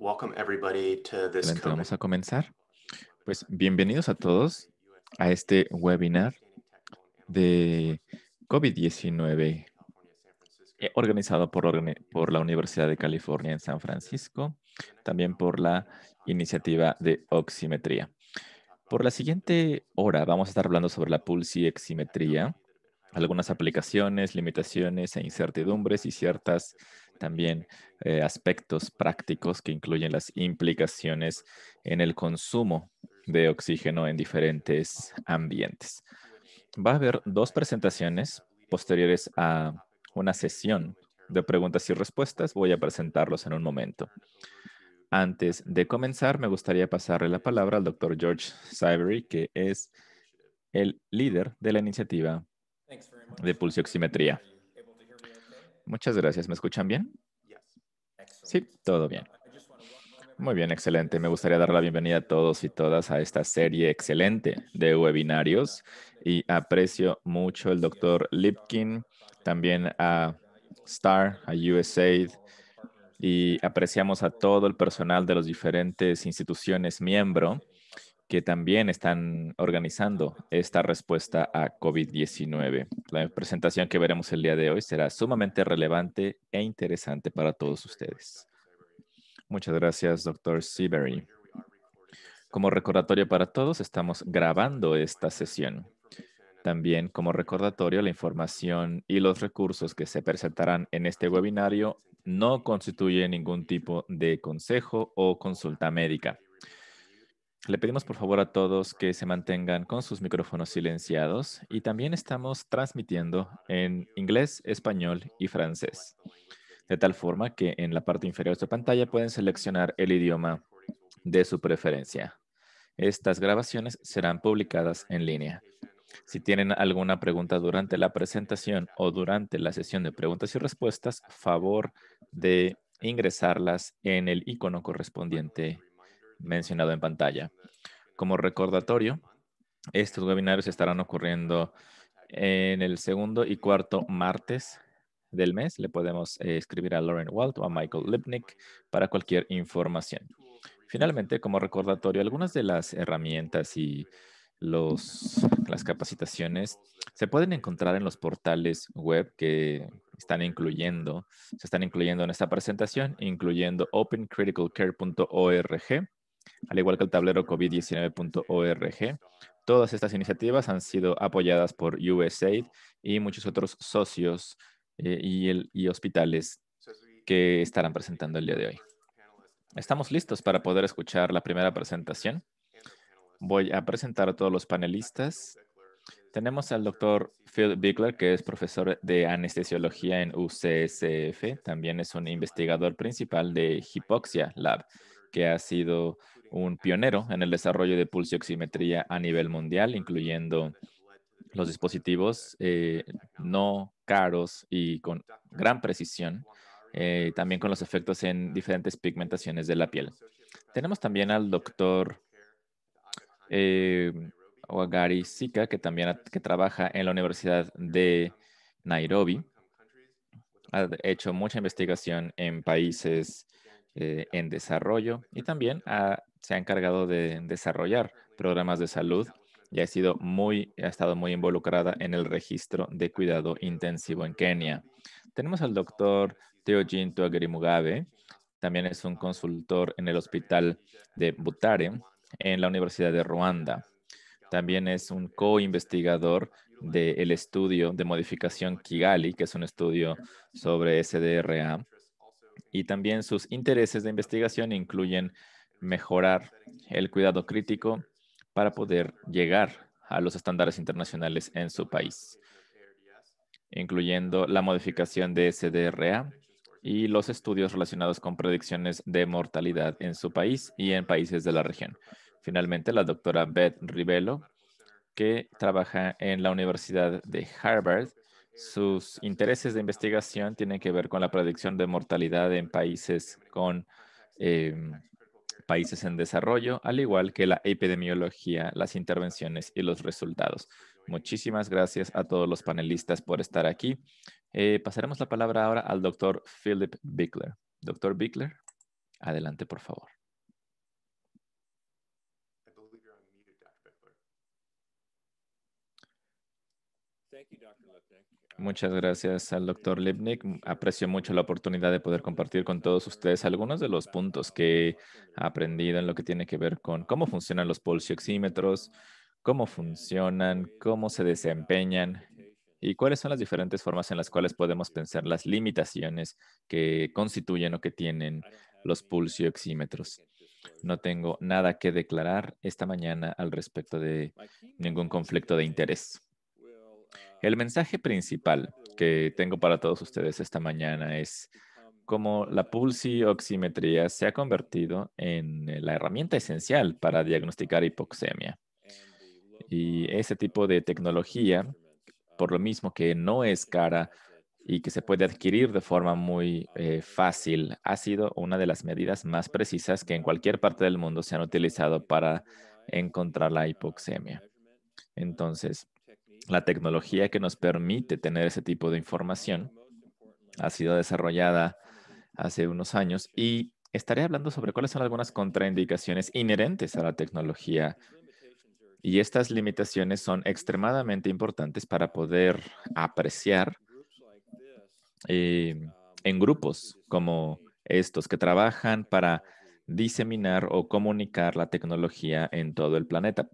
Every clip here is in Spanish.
Excelente, vamos a comenzar. Pues bienvenidos a todos a este webinar de COVID-19 organizado por la Universidad de California en San Francisco, también por la iniciativa de oximetría. Por la siguiente hora vamos a estar hablando sobre la pulsioximetría, algunas aplicaciones, limitaciones e incertidumbres y ciertas también aspectos prácticos que incluyen las implicaciones en el consumo de oxígeno en diferentes ambientes. Va a haber dos presentaciones posteriores a una sesión de preguntas y respuestas. Voy a presentarlos en un momento. Antes de comenzar, me gustaría pasarle la palabra al doctor George Sivery, que es el líder de la iniciativa de pulsioximetría. Muchas gracias. ¿Me escuchan bien? Sí, todo bien. Muy bien, excelente. Me gustaría dar la bienvenida a todos y todas a esta serie excelente de webinarios y aprecio mucho el doctor Lipkin, también a STAR, a USAID, y apreciamos a todo el personal de las diferentes instituciones miembro que también están organizando esta respuesta a COVID-19. La presentación que veremos el día de hoy será sumamente relevante e interesante para todos ustedes. Muchas gracias, doctor Sivery. Como recordatorio para todos, estamos grabando esta sesión. También como recordatorio, la información y los recursos que se presentarán en este webinario no constituyen ningún tipo de consejo o consulta médica. Le pedimos por favor a todos que se mantengan con sus micrófonos silenciados y también estamos transmitiendo en inglés, español y francés, de tal forma que en la parte inferior de su pantalla pueden seleccionar el idioma de su preferencia. Estas grabaciones serán publicadas en línea. Si tienen alguna pregunta durante la presentación o durante la sesión de preguntas y respuestas, favor de ingresarlas en el icono correspondiente mencionado en pantalla. Como recordatorio, estos webinarios estarán ocurriendo en el segundo y cuarto martes del mes. Le podemos escribir a Lauren Walt o a Michael Lipnick para cualquier información. Finalmente, como recordatorio, algunas de las herramientas y las capacitaciones se pueden encontrar en los portales web que se están incluyendo en esta presentación, incluyendo opencriticalcare.org, al igual que el tablero covid19.org. Todas estas iniciativas han sido apoyadas por USAID y muchos otros socios y hospitales que estarán presentando el día de hoy. Estamos listos para poder escuchar la primera presentación. Voy a presentar a todos los panelistas. Tenemos al doctor Phil Bickler, que es profesor de anestesiología en UCSF. También es un investigador principal de Hypoxia Lab, que ha sido un pionero en el desarrollo de pulsioximetría a nivel mundial, incluyendo los dispositivos no caros y con gran precisión, también con los efectos en diferentes pigmentaciones de la piel. Tenemos también al doctor Wagari Sika, que también que trabaja en la Universidad de Nairobi. Ha hecho mucha investigación en países en desarrollo y también se ha encargado de desarrollar programas de salud y ha estado muy involucrada en el registro de cuidado intensivo en Kenia. Tenemos al doctor Theogene Tuageri Mugabe, también es un consultor en el hospital de Butare en la Universidad de Ruanda. También es un co-investigador del estudio de modificación Kigali, que es un estudio sobre SDRA. Y también sus intereses de investigación incluyen mejorar el cuidado crítico para poder llegar a los estándares internacionales en su país, incluyendo la modificación de SDRA y los estudios relacionados con predicciones de mortalidad en su país y en países de la región. Finalmente, la doctora Beth Ribello, que trabaja en la Universidad de Harvard. Sus intereses de investigación tienen que ver con la predicción de mortalidad en países países en desarrollo, al igual que la epidemiología, las intervenciones y los resultados. Muchísimas gracias a todos los panelistas por estar aquí. Pasaremos la palabra ahora al doctor Philip Bickler. Doctor Bickler, Adelante, por favor. Muchas gracias al doctor Lipnick. Aprecio mucho la oportunidad de poder compartir con todos ustedes algunos de los puntos que he aprendido en lo que tiene que ver con cómo funcionan los pulsioxímetros, cómo funcionan, cómo se desempeñan y cuáles son las diferentes formas en las cuales podemos pensar las limitaciones que constituyen o que tienen los pulsioxímetros. No tengo nada que declarar esta mañana al respecto de ningún conflicto de interés. El mensaje principal que tengo para todos ustedes esta mañana es cómo la pulsioximetría se ha convertido en la herramienta esencial para diagnosticar hipoxemia. Y ese tipo de tecnología, por lo mismo que no es cara y que se puede adquirir de forma muy fácil, ha sido una de las medidas más precisas que en cualquier parte del mundo se han utilizado para encontrar la hipoxemia. Entonces, la tecnología que nos permite tener ese tipo de información ha sido desarrollada hace unos años y estaré hablando sobre cuáles son algunas contraindicaciones inherentes a la tecnología. Y estas limitaciones son extremadamente importantes para poder apreciar en grupos como estos que trabajan para diseminar o comunicar la tecnología en todo el planeta,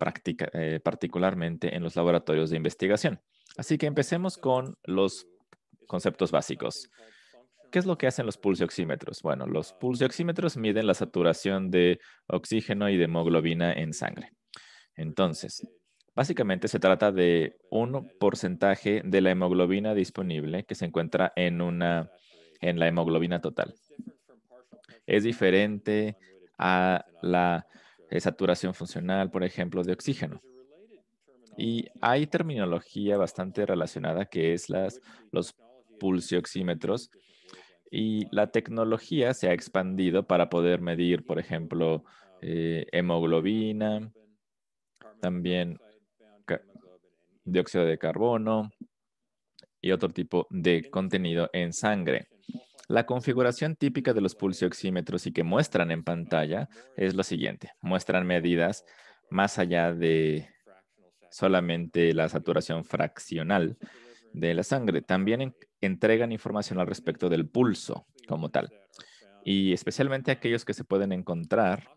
particularmente en los laboratorios de investigación. Así que empecemos con los conceptos básicos. ¿Qué es lo que hacen los pulsioxímetros? Bueno, los pulsioxímetros miden la saturación de oxígeno y de hemoglobina en sangre. Entonces, básicamente se trata de un porcentaje de la hemoglobina disponible que se encuentra en la hemoglobina total. Es diferente a la saturación funcional, por ejemplo, de oxígeno. Y hay terminología bastante relacionada que es los pulsioxímetros. Y la tecnología se ha expandido para poder medir, por ejemplo, hemoglobina, también dióxido de carbono y otro tipo de contenido en sangre. La configuración típica de los pulsioxímetros y que muestran en pantalla es lo siguiente. Muestran medidas más allá de solamente la saturación fraccional de la sangre. También entregan información al respecto del pulso como tal. Y especialmente aquellos que se pueden encontrar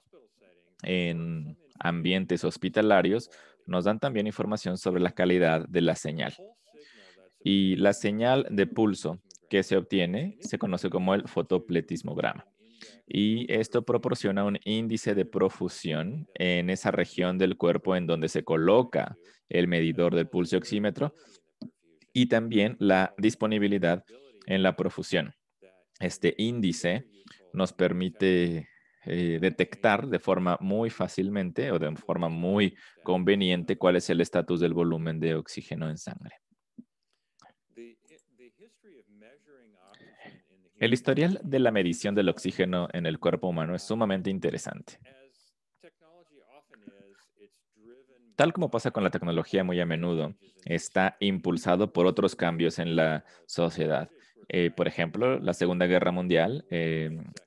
en ambientes hospitalarios, nos dan también información sobre la calidad de la señal. Y la señal de pulso que se obtiene se conoce como el fotopletismograma. Y esto proporciona un índice de profusión en esa región del cuerpo en donde se coloca el medidor del pulso oxímetro y también la disponibilidad en la profusión. Este índice nos permite detectar de forma muy fácilmente o de forma muy conveniente cuál es el estatus del volumen de oxígeno en sangre. El historial de la medición del oxígeno en el cuerpo humano es sumamente interesante. Tal como pasa con la tecnología muy a menudo, está impulsado por otros cambios en la sociedad. Por ejemplo, la Segunda Guerra Mundial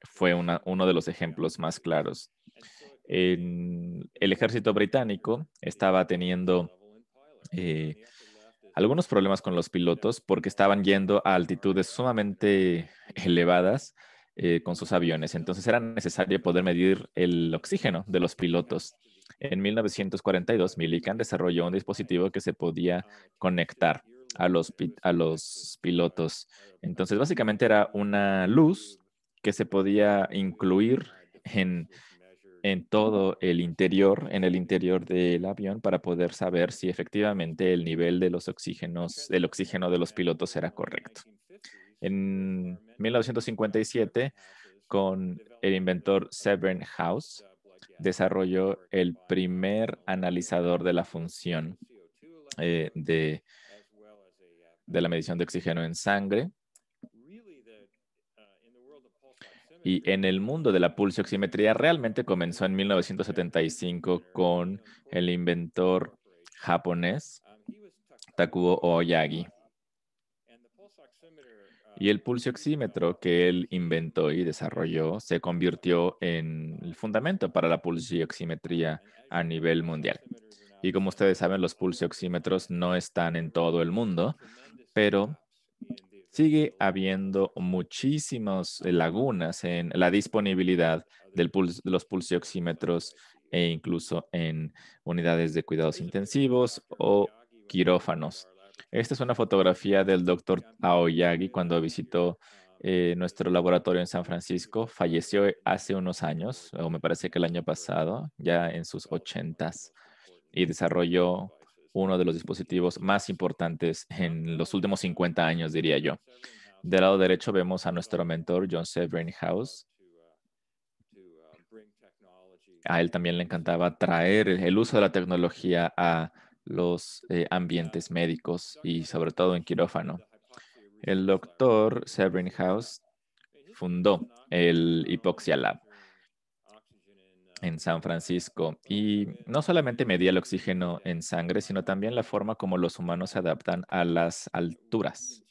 fue uno de los ejemplos más claros. El ejército británico estaba teniendo eh, algunos problemas con los pilotos porque estaban yendo a altitudes sumamente elevadas con sus aviones. Entonces era necesario poder medir el oxígeno de los pilotos. En 1942, Millikan desarrolló un dispositivo que se podía conectar a los pilotos. Entonces, básicamente era una luz que se podía incluir en todo el interior, en el interior del avión, para poder saber si efectivamente el nivel de los oxígenos, del oxígeno de los pilotos era correcto. En 1957, con el inventor Severn House, desarrolló el primer analizador de la función de la medición de oxígeno en sangre. Y en el mundo de la pulsioximetría realmente comenzó en 1975 con el inventor japonés Takuo Oyagi. Y el pulsioxímetro que él inventó y desarrolló se convirtió en el fundamento para la pulsioximetría a nivel mundial. Y como ustedes saben, los pulsioxímetros no están en todo el mundo, pero sigue habiendo muchísimas lagunas en la disponibilidad de los pulsioxímetros e incluso en unidades de cuidados intensivos o quirófanos. Esta es una fotografía del doctor Aoyagi cuando visitó nuestro laboratorio en San Francisco. Falleció hace unos años, o me parece que el año pasado, ya en sus 80s, y desarrolló uno de los dispositivos más importantes en los últimos 50 años, diría yo. Del lado derecho vemos a nuestro mentor, John Severin House. A él también le encantaba traer el uso de la tecnología a los ambientes médicos y sobre todo en quirófano. El doctor Severin House fundó el Hypoxia Lab en San Francisco y no solamente medía el oxígeno en sangre, sino también la forma como los humanos se adaptan a las alturas.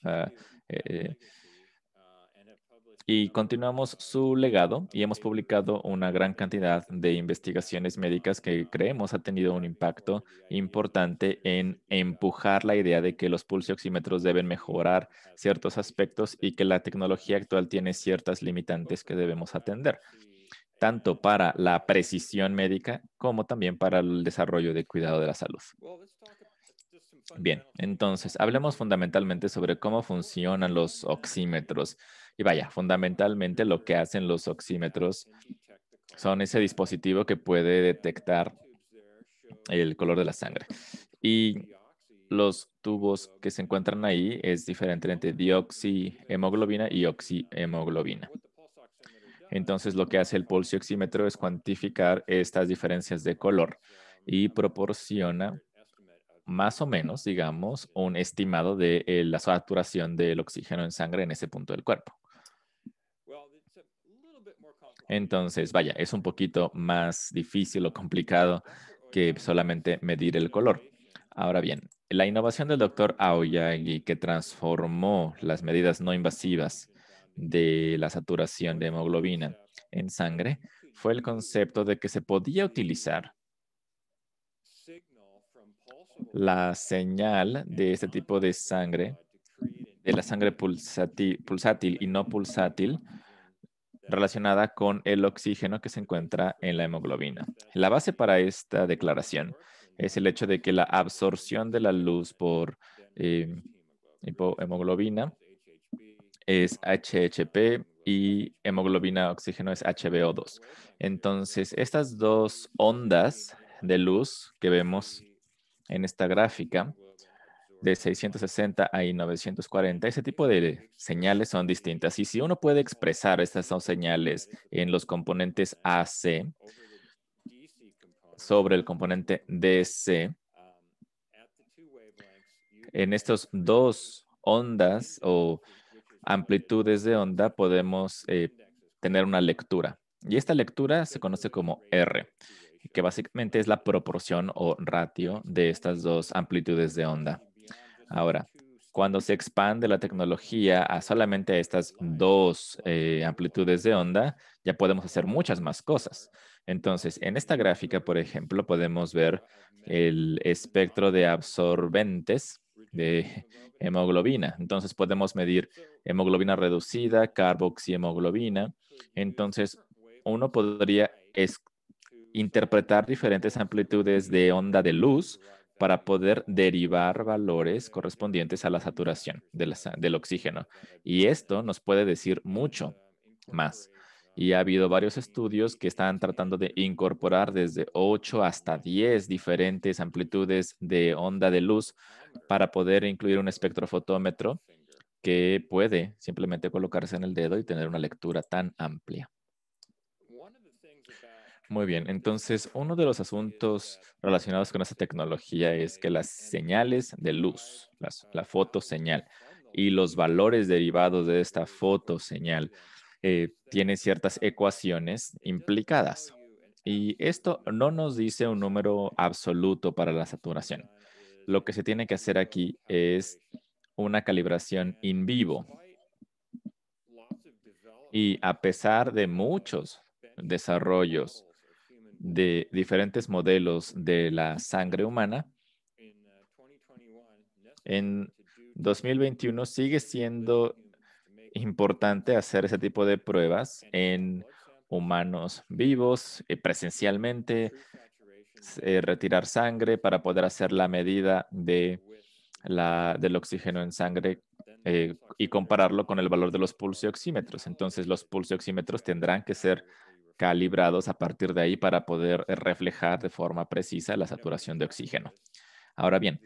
Y continuamos su legado y hemos publicado una gran cantidad de investigaciones médicas que creemos ha tenido un impacto importante en empujar la idea de que los pulsioxímetros deben mejorar ciertos aspectos y que la tecnología actual tiene ciertas limitantes que debemos atender, tanto para la precisión médica como también para el desarrollo de cuidado de la salud. Bien, entonces hablemos fundamentalmente sobre cómo funcionan los oxímetros. Y vaya, fundamentalmente lo que hacen los oxímetros son ese dispositivo que puede detectar el color de la sangre. Y los tubos que se encuentran ahí es diferente entre dioxihemoglobina y oxihemoglobina. Entonces, lo que hace el pulsioxímetro es cuantificar estas diferencias de color y proporciona más o menos, digamos, un estimado de la saturación del oxígeno en sangre en ese punto del cuerpo. Entonces, vaya, es un poquito más difícil o complicado que solamente medir el color. Ahora bien, la innovación del doctor Aoyagi que transformó las medidas no invasivas de la saturación de hemoglobina en sangre fue el concepto de que se podía utilizar la señal de este tipo de sangre, de la sangre pulsátil y no pulsátil, relacionada con el oxígeno que se encuentra en la hemoglobina. La base para esta declaración es el hecho de que la absorción de la luz por eh, hemoglobina es HHP y hemoglobina oxígeno es HbO2. Entonces, estas dos ondas de luz que vemos en esta gráfica de 660 a 940, ese tipo de señales son distintas. Y si uno puede expresar estas dos señales en los componentes AC sobre el componente DC, en estos dos ondas o amplitudes de onda podemos tener una lectura. Y esta lectura se conoce como R, que básicamente es la proporción o ratio de estas dos amplitudes de onda. Ahora, cuando se expande la tecnología a solamente estas dos amplitudes de onda, ya podemos hacer muchas más cosas. Entonces, en esta gráfica, por ejemplo, podemos ver el espectro de absorbentes de hemoglobina. Entonces, podemos medir hemoglobina reducida, carboxihemoglobina. Entonces, uno podría interpretar diferentes amplitudes de onda de luz para poder derivar valores correspondientes a la saturación del oxígeno. Y esto nos puede decir mucho más. Y ha habido varios estudios que están tratando de incorporar desde 8 hasta 10 diferentes amplitudes de onda de luz para poder incluir un espectrofotómetro que puede simplemente colocarse en el dedo y tener una lectura tan amplia. Muy bien, entonces uno de los asuntos relacionados con esta tecnología es que las señales de luz, la fotoseñal y los valores derivados de esta fotoseñal tienen ciertas ecuaciones implicadas. Y esto no nos dice un número absoluto para la saturación. Lo que se tiene que hacer aquí es una calibración in vivo. Y a pesar de muchos desarrollos de diferentes modelos de la sangre humana, en 2021 sigue siendo importante hacer ese tipo de pruebas en humanos vivos, presencialmente, retirar sangre para poder hacer la medida del oxígeno en sangre y compararlo con el valor de los pulsioxímetros. Entonces, los pulsioxímetros tendrán que ser calibrados a partir de ahí para poder reflejar de forma precisa la saturación de oxígeno. Ahora bien,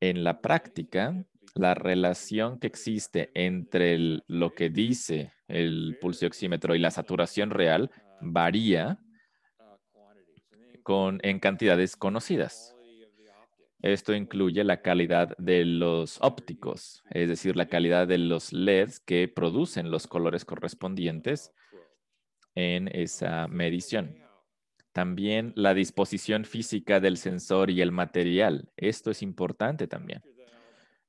en la práctica, la relación que existe entre lo que dice el pulsioxímetro y la saturación real varía en cantidades conocidas. Esto incluye la calidad de los ópticos, es decir, la calidad de los LEDs que producen los colores correspondientes en esa medición. También la disposición física del sensor y el material. Esto es importante también.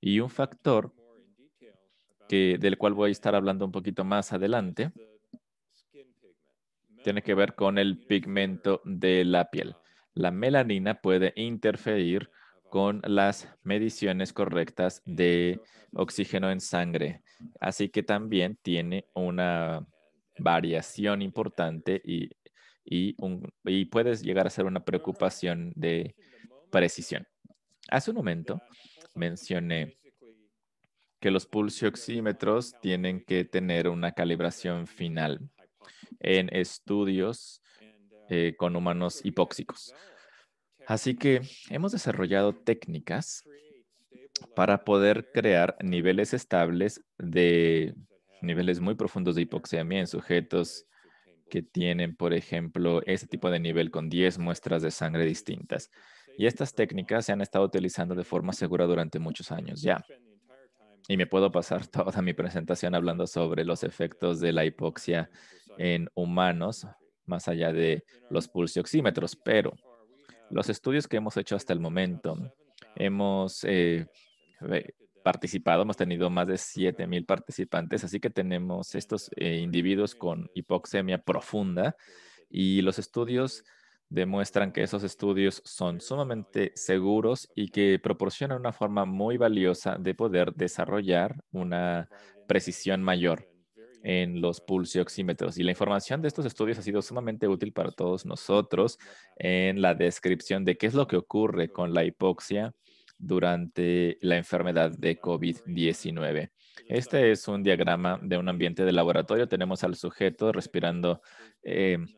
Y un factor del cual voy a estar hablando un poquito más adelante tiene que ver con el pigmento de la piel. La melanina puede interferir con las mediciones correctas de oxígeno en sangre, así que también tiene una variación importante y puede llegar a ser una preocupación de precisión. Hace un momento mencioné que los pulsioxímetros tienen que tener una calibración final en estudios con humanos hipóxicos. Así que hemos desarrollado técnicas para poder crear niveles estables de niveles muy profundos de hipoxemia en sujetos que tienen, por ejemplo, ese tipo de nivel con 10 muestras de sangre distintas. Y estas técnicas se han estado utilizando de forma segura durante muchos años ya. Y me puedo pasar toda mi presentación hablando sobre los efectos de la hipoxia en humanos, más allá de los pulsioxímetros, pero los estudios que hemos hecho hasta el momento, hemos participado, hemos tenido más de 7,000 participantes, así que tenemos estos individuos con hipoxemia profunda y los estudios demuestran que esos estudios son sumamente seguros y que proporcionan una forma muy valiosa de poder desarrollar una precisión mayor en los pulsioxímetros. Y la información de estos estudios ha sido sumamente útil para todos nosotros en la descripción de qué es lo que ocurre con la hipoxia durante la enfermedad de COVID-19. Este es un diagrama de un ambiente de laboratorio. Tenemos al sujeto respirando en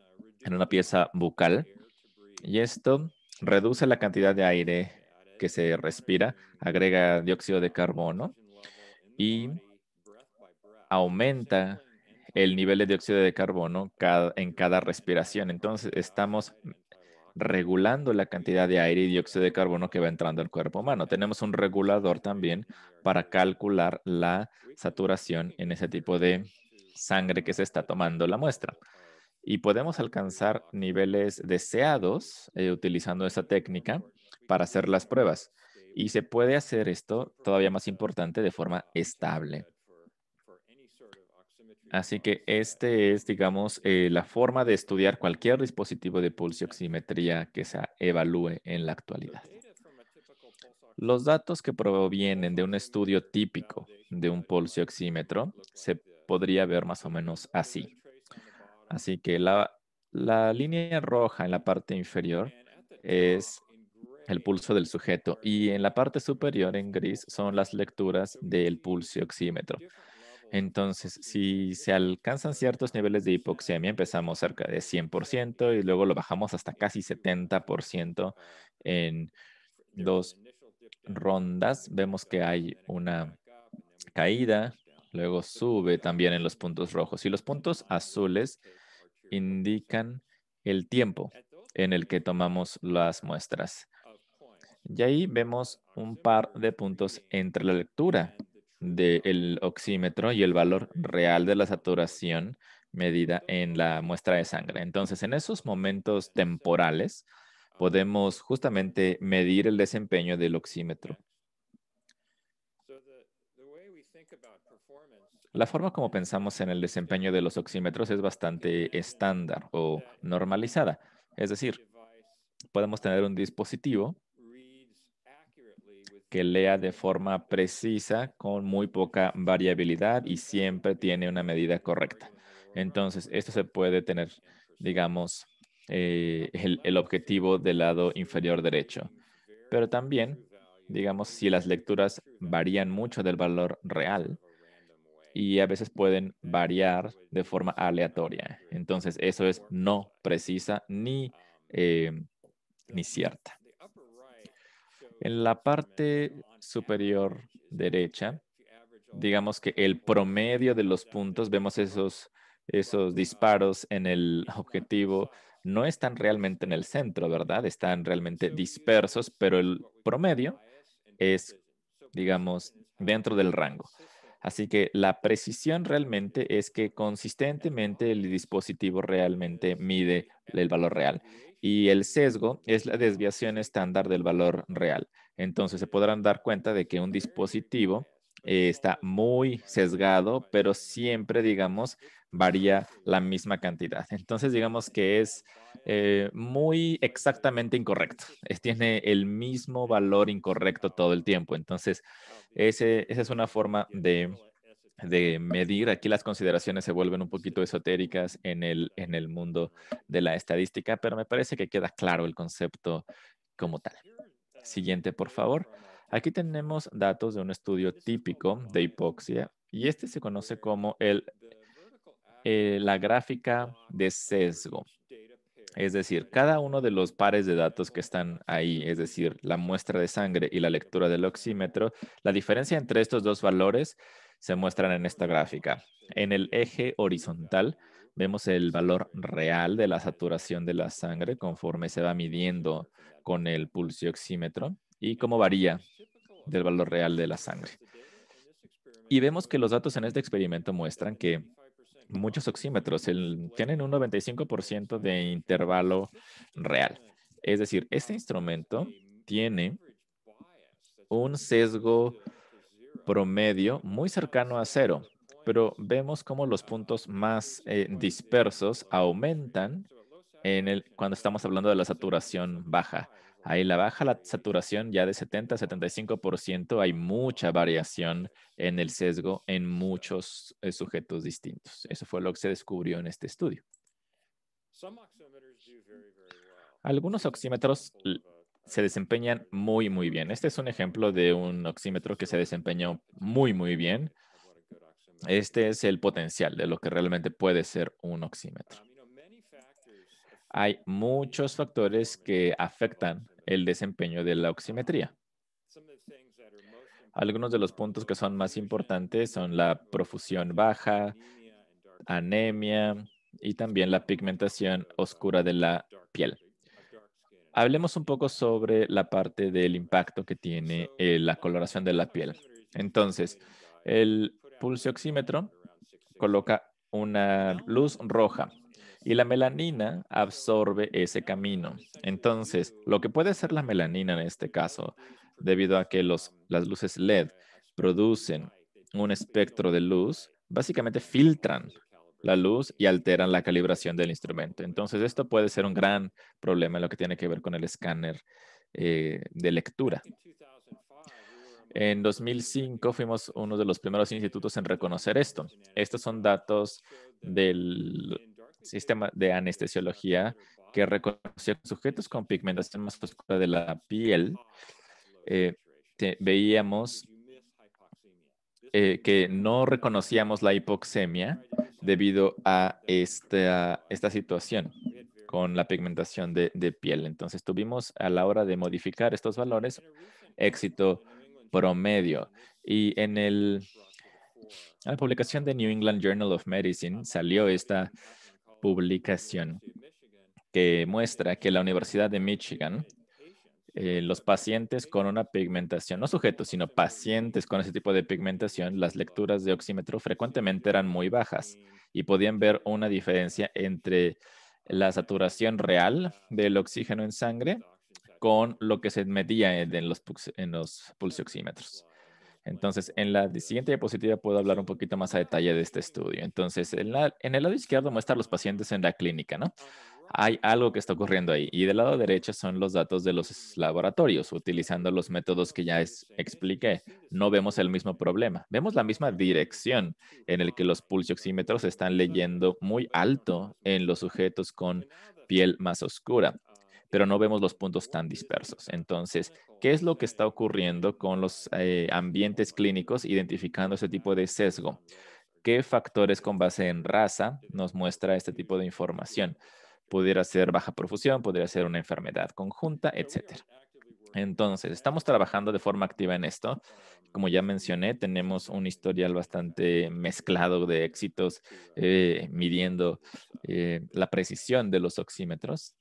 una pieza bucal y esto reduce la cantidad de aire que se respira, agrega dióxido de carbono y aumenta el nivel de dióxido de carbono en cada respiración. Entonces, estamos regulando la cantidad de aire y dióxido de carbono que va entrando al cuerpo humano. Tenemos un regulador también para calcular la saturación en ese tipo de sangre que se está tomando la muestra. Y podemos alcanzar niveles deseados utilizando esta técnica para hacer las pruebas. Y se puede hacer esto, todavía más importante, de forma estable. Así que este es, digamos, la forma de estudiar cualquier dispositivo de pulsioximetría que se evalúe en la actualidad. Los datos que provienen de un estudio típico de un pulsioxímetro se podría ver más o menos así. Así que la línea roja en la parte inferior es el pulso del sujeto y en la parte superior en gris son las lecturas del pulsioxímetro. Entonces, si se alcanzan ciertos niveles de hipoxemia, empezamos cerca de 100% y luego lo bajamos hasta casi 70% en 2 rondas. Vemos que hay una caída, luego sube también en los puntos rojos y los puntos azules indican el tiempo en el que tomamos las muestras. Y ahí vemos un par de puntos entre la lectura del oxímetro y el valor real de la saturación medida en la muestra de sangre. Entonces, en esos momentos temporales, podemos justamente medir el desempeño del oxímetro. La forma como pensamos en el desempeño de los oxímetros es bastante estándar o normalizada. Es decir, podemos tener un dispositivo que lea de forma precisa con muy poca variabilidad y siempre tiene una medida correcta. Entonces, esto se puede tener, digamos, el objetivo del lado inferior derecho. Pero también, digamos, si las lecturas varían mucho del valor real y a veces pueden variar de forma aleatoria. Entonces, eso es no precisa ni cierta. En la parte superior derecha, digamos que el promedio de los puntos, vemos esos disparos en el objetivo, no están realmente en el centro, ¿verdad? Están realmente dispersos, pero el promedio es, digamos, dentro del rango. Así que la precisión realmente es que consistentemente el dispositivo realmente mide el valor real. Y el sesgo es la desviación estándar del valor real. Entonces se podrán dar cuenta de que un dispositivo está muy sesgado, pero siempre, digamos, varía la misma cantidad. Entonces, digamos que es muy exactamente incorrecto. Tiene el mismo valor incorrecto todo el tiempo. Entonces, esa es una forma de medir. Aquí las consideraciones se vuelven un poquito esotéricas en el mundo de la estadística, pero me parece que queda claro el concepto como tal. Siguiente, por favor. Aquí tenemos datos de un estudio típico de hipoxia y este se conoce como la gráfica de sesgo. Es decir, cada uno de los pares de datos que están ahí, es decir, la muestra de sangre y la lectura del oxímetro, la diferencia entre estos dos valores se muestran en esta gráfica. En el eje horizontal vemos el valor real de la saturación de la sangre conforme se va midiendo con el pulsioxímetro y cómo varía del valor real de la sangre. Y vemos que los datos en este experimento muestran que muchos oxímetros tienen un 95% de intervalo real. Es decir, este instrumento tiene un sesgo promedio muy cercano a cero, pero vemos cómo los puntos más dispersos aumentan cuando estamos hablando de la saturación baja. Ahí la saturación ya de 70 a 75%, hay mucha variación en el sesgo en muchos sujetos distintos. Eso fue lo que se descubrió en este estudio. Algunos oxímetros se desempeñan muy, muy bien. Este es un ejemplo de un oxímetro que se desempeñó muy, muy bien. Este es el potencial de lo que realmente puede ser un oxímetro. Hay muchos factores que afectan el desempeño de la oximetría. Algunos de los puntos que son más importantes son la profusión baja, anemia y también la pigmentación oscura de la piel. Hablemos un poco sobre la parte del impacto que tiene la coloración de la piel. Entonces, el pulsioxímetro coloca una luz roja y la melanina absorbe ese camino. Entonces, lo que puede hacer la melanina en este caso, debido a que las luces LED producen un espectro de luz, básicamente filtran la luz y alteran la calibración del instrumento. Entonces, esto puede ser un gran problema en lo que tiene que ver con el escáner de lectura. En 2005 fuimos uno de los primeros institutos en reconocer esto. Estos son datos del sistema de anestesiología que reconoció sujetos con pigmentación más oscura de la piel. Veíamos que no reconocíamos la hipoxemia debido a esta situación con la pigmentación de piel. Entonces tuvimos a la hora de modificar estos valores éxito promedio. Y en la publicación de New England Journal of Medicine salió esta publicación que muestra que la Universidad de Michigan, los pacientes con una pigmentación, no sujetos, sino pacientes con ese tipo de pigmentación, las lecturas de oxímetro frecuentemente eran muy bajas y podían ver una diferencia entre la saturación real del oxígeno en sangre con lo que se medía en los pulsioxímetros. Entonces, en la siguiente diapositiva puedo hablar un poquito más a detalle de este estudio. Entonces, en el lado izquierdo muestra a los pacientes en la clínica, ¿no? Hay algo que está ocurriendo ahí. Y del lado derecho son los datos de los laboratorios, utilizando los métodos que ya expliqué. No vemos el mismo problema. Vemos la misma dirección en el que los pulsioxímetros están leyendo muy alto en los sujetos con piel más oscura, pero no vemos los puntos tan dispersos. Entonces, ¿qué es lo que está ocurriendo con los ambientes clínicos identificando ese tipo de sesgo? ¿Qué factores con base en raza nos muestra este tipo de información? Pudiera ser baja profusión, podría ser una enfermedad conjunta, etcétera. Entonces, estamos trabajando de forma activa en esto. Como ya mencioné, tenemos un historial bastante mezclado de éxitos midiendo la precisión de los oxímetros.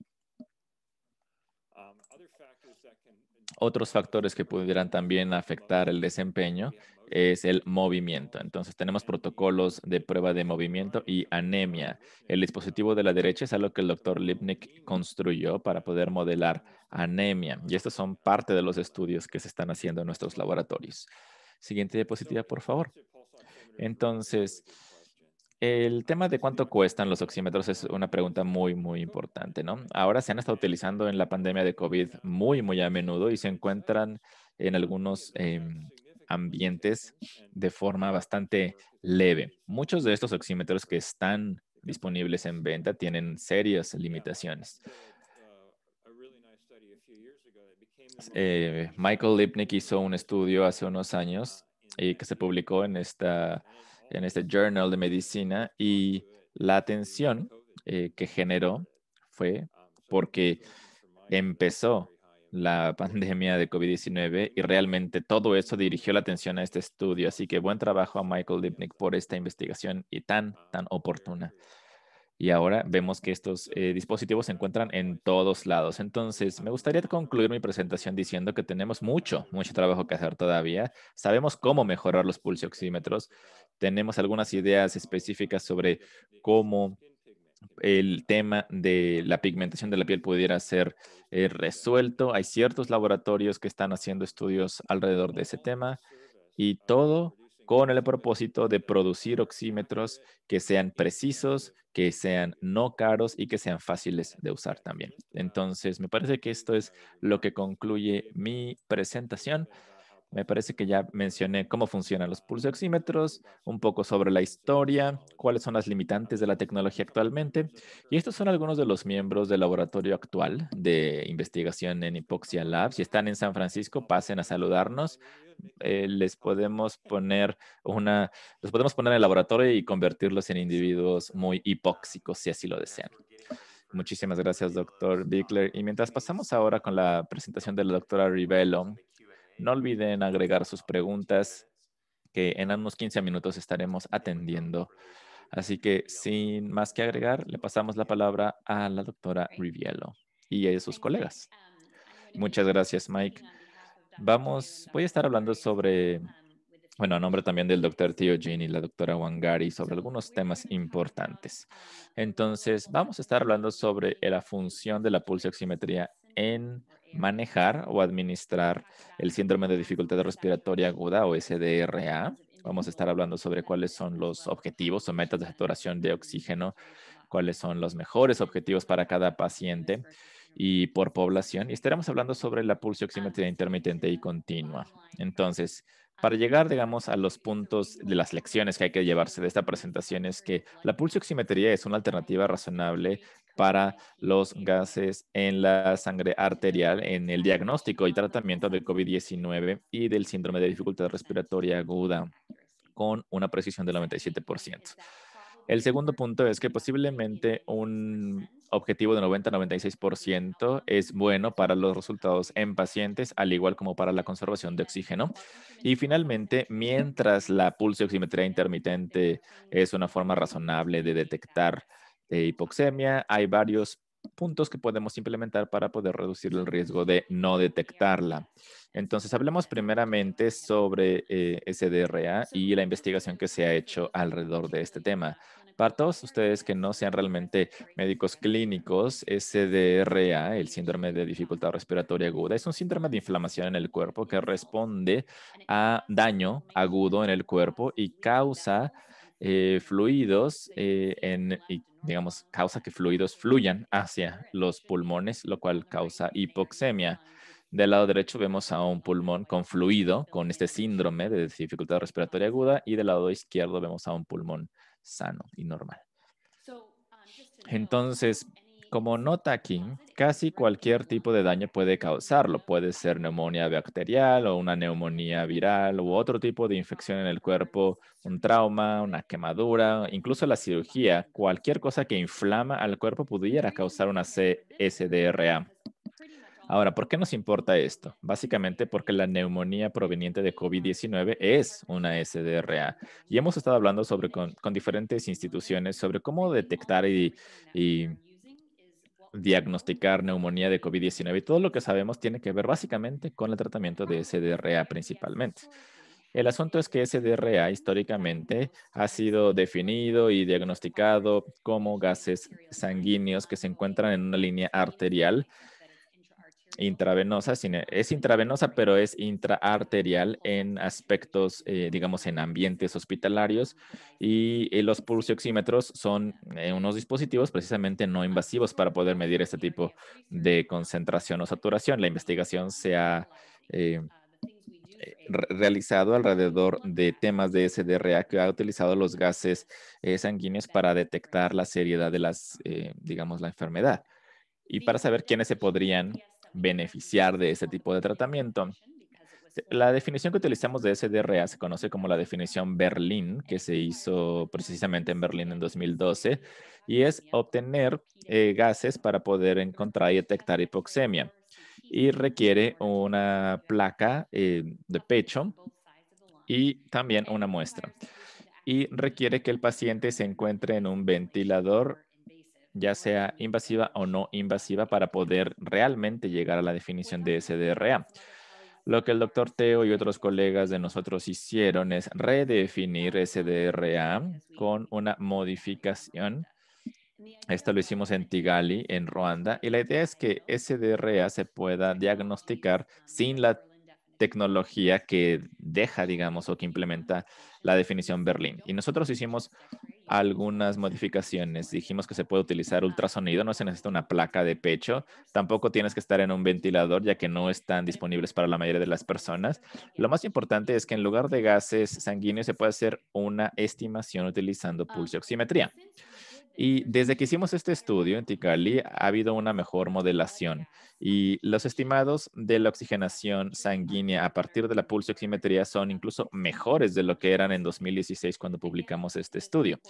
Otros factores que pudieran también afectar el desempeño es el movimiento. Entonces, tenemos protocolos de prueba de movimiento y anemia. El dispositivo de la derecha es algo que el doctor Lipnick construyó para poder modelar anemia. Y estos son parte de los estudios que se están haciendo en nuestros laboratorios. Siguiente diapositiva, por favor. Entonces, el tema de cuánto cuestan los oxímetros es una pregunta muy, muy importante, ¿no? Ahora se han estado utilizando en la pandemia de COVID muy a menudo y se encuentran en algunos ambientes de forma bastante leve. Muchos de estos oxímetros que están disponibles en venta tienen serias limitaciones. Michael Lipnick hizo un estudio hace unos años y que se publicó en este Journal de Medicina y la atención que generó fue porque empezó la pandemia de COVID-19 y realmente todo eso dirigió la atención a este estudio. Así que buen trabajo a Michael Lipnick por esta investigación y tan oportuna. Y ahora vemos que estos dispositivos se encuentran en todos lados. Entonces, me gustaría concluir mi presentación diciendo que tenemos mucho trabajo que hacer todavía. Sabemos cómo mejorar los pulsioxímetros. Tenemos algunas ideas específicas sobre cómo el tema de la pigmentación de la piel pudiera ser resuelto. Hay ciertos laboratorios que están haciendo estudios alrededor de ese tema y todo con el propósito de producir oxímetros que sean precisos, que sean no caros y que sean fáciles de usar también. Entonces, me parece que esto es lo que concluye mi presentación. Me parece que ya mencioné cómo funcionan los pulsoxímetros, un poco sobre la historia, cuáles son las limitantes de la tecnología actualmente. Y estos son algunos de los miembros del laboratorio actual de investigación en Hipoxia Lab. Si están en San Francisco, pasen a saludarnos. Les podemos poner los podemos poner en el laboratorio y convertirlos en individuos muy hipóxicos, si así lo desean. Muchísimas gracias, doctor Bickler. Y mientras pasamos ahora con la presentación de la doctora Rivelo, no olviden agregar sus preguntas, que en unos 15 minutos estaremos atendiendo. Así que sin más que agregar, le pasamos la palabra a la doctora Rivielo y a sus colegas. Muchas gracias, Mike. Voy a estar hablando sobre, bueno, a nombre también del doctor Theogene y la doctora Wangari, sobre algunos temas importantes. Entonces, vamos a estar hablando sobre la función de la pulsioximetría en manejar o administrar el síndrome de dificultad respiratoria aguda o SDRA. Vamos a estar hablando sobre cuáles son los objetivos o metas de saturación de oxígeno, cuáles son los mejores objetivos para cada paciente y por población. Y estaremos hablando sobre la pulsioximetría intermitente y continua. Entonces, para llegar, digamos, a los puntos de las lecciones que hay que llevarse de esta presentación es que la pulsioximetría es una alternativa razonable para los gases en la sangre arterial en el diagnóstico y tratamiento del COVID-19 y del síndrome de dificultad respiratoria aguda con una precisión del 97%. El segundo punto es que posiblemente un objetivo de 90-96% es bueno para los resultados en pacientes, al igual como para la conservación de oxígeno. Y finalmente, mientras la pulsioximetría intermitente es una forma razonable de detectar hipoxemia, hay varios puntos que podemos implementar para poder reducir el riesgo de no detectarla. Entonces, hablemos primeramente sobre SDRA y la investigación que se ha hecho alrededor de este tema. Para todos ustedes que no sean realmente médicos clínicos, SDRA, el síndrome de dificultad respiratoria aguda, es un síndrome de inflamación en el cuerpo que responde a daño agudo en el cuerpo y causa fluidos y, digamos, causa que fluidos fluyan hacia los pulmones, lo cual causa hipoxemia. Del lado derecho vemos a un pulmón con fluido, con este síndrome de dificultad respiratoria aguda, y del lado izquierdo vemos a un pulmón sano y normal. Entonces, como nota aquí, casi cualquier tipo de daño puede causarlo. Puede ser neumonía bacterial o una neumonía viral u otro tipo de infección en el cuerpo, un trauma, una quemadura, incluso la cirugía. Cualquier cosa que inflama al cuerpo pudiera causar una CSDRA. Ahora, ¿por qué nos importa esto? Básicamente porque la neumonía proveniente de COVID-19 es una SDRA. Y hemos estado hablando con diferentes instituciones sobre cómo detectar y diagnosticar neumonía de COVID-19. Y todo lo que sabemos tiene que ver básicamente con el tratamiento de SDRA principalmente. El asunto es que SDRA históricamente ha sido definido y diagnosticado como gases sanguíneos que se encuentran en una línea arterial intravenosa, es intravenosa, pero es intraarterial en aspectos, digamos, en ambientes hospitalarios. Y los pulsioxímetros son unos dispositivos precisamente no invasivos para poder medir este tipo de concentración o saturación. La investigación se ha realizado alrededor de temas de SDRA que ha utilizado los gases sanguíneos para detectar la seriedad de digamos, la enfermedad y para saber quiénes se podrían beneficiar de ese tipo de tratamiento. La definición que utilizamos de SDRA se conoce como la definición Berlín, que se hizo precisamente en Berlín en 2012, y es obtener gases para poder encontrar y detectar hipoxemia. Y requiere una placa de pecho y también una muestra. Y requiere que el paciente se encuentre en un ventilador ya sea invasiva o no invasiva, para poder realmente llegar a la definición de SDRA. Lo que el doctor Teo y otros colegas de nosotros hicieron es redefinir SDRA con una modificación. Esto lo hicimos en Kigali, en Ruanda, y la idea es que SDRA se pueda diagnosticar sin la tecnología que deja, digamos, o que implementa la definición Berlín. Y nosotros hicimos algunas modificaciones. Dijimos que se puede utilizar ultrasonido, no se necesita una placa de pecho, tampoco tienes que estar en un ventilador, ya que no están disponibles para la mayoría de las personas. Lo más importante es que en lugar de gases sanguíneos se puede hacer una estimación utilizando pulsioximetría. Y desde que hicimos este estudio en Tikali, ha habido una mejor modelación y los estimados de la oxigenación sanguínea a partir de la pulsioximetría son incluso mejores de lo que eran en 2016 cuando publicamos este estudio.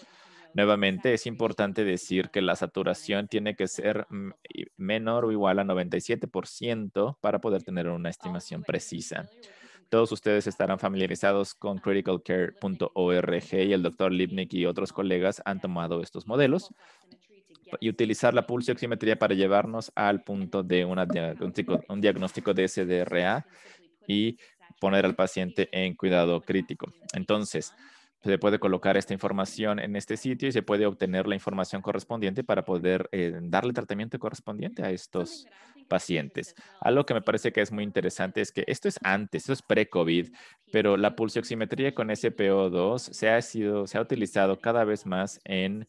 Nuevamente, es importante decir que la saturación tiene que ser menor o igual a 97% para poder tener una estimación precisa. Todos ustedes estarán familiarizados con criticalcare.org y el doctor Lipnick y otros colegas han tomado estos modelos y utilizar la pulsioximetría para llevarnos al punto de un diagnóstico de SDRA y poner al paciente en cuidado crítico. Entonces, se puede colocar esta información en este sitio y se puede obtener la información correspondiente para poder darle tratamiento correspondiente a estos pacientes. Algo que me parece que es muy interesante es que esto es antes, esto es pre-COVID, pero la pulsioximetría con SPO2 se ha utilizado cada vez más en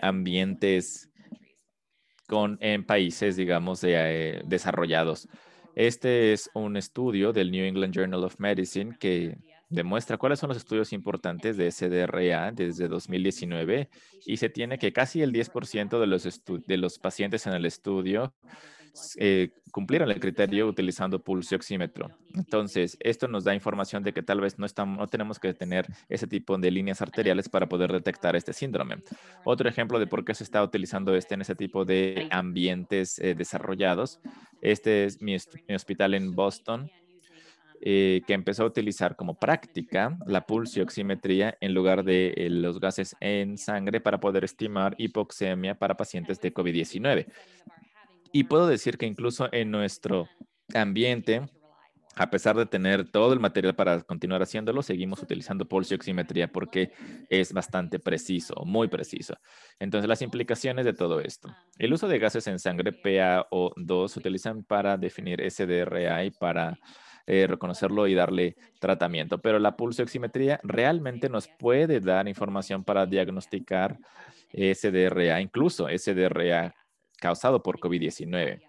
ambientes en países, digamos, desarrollados. Este es un estudio del New England Journal of Medicine que demuestra cuáles son los estudios importantes de SDRA desde 2019 y se tiene que casi el 10% de los pacientes en el estudio cumplieron el criterio utilizando pulsioxímetro. Entonces, esto nos da información de que tal vez no tenemos que tener ese tipo de líneas arteriales para poder detectar este síndrome. Otro ejemplo de por qué se está utilizando en ese tipo de ambientes desarrollados. Este es mi hospital en Boston. que empezó a utilizar como práctica la pulsioximetría en lugar de los gases en sangre para poder estimar hipoxemia para pacientes de COVID-19. Y puedo decir que incluso en nuestro ambiente, a pesar de tener todo el material para continuar haciéndolo, seguimos utilizando pulsioximetría porque es bastante preciso, muy preciso. Entonces, las implicaciones de todo esto. El uso de gases en sangre PaO2 se utilizan para definir SDRA y para reconocerlo y darle tratamiento, pero la pulsioximetría realmente nos puede dar información para diagnosticar SDRA, incluso SDRA causado por COVID-19.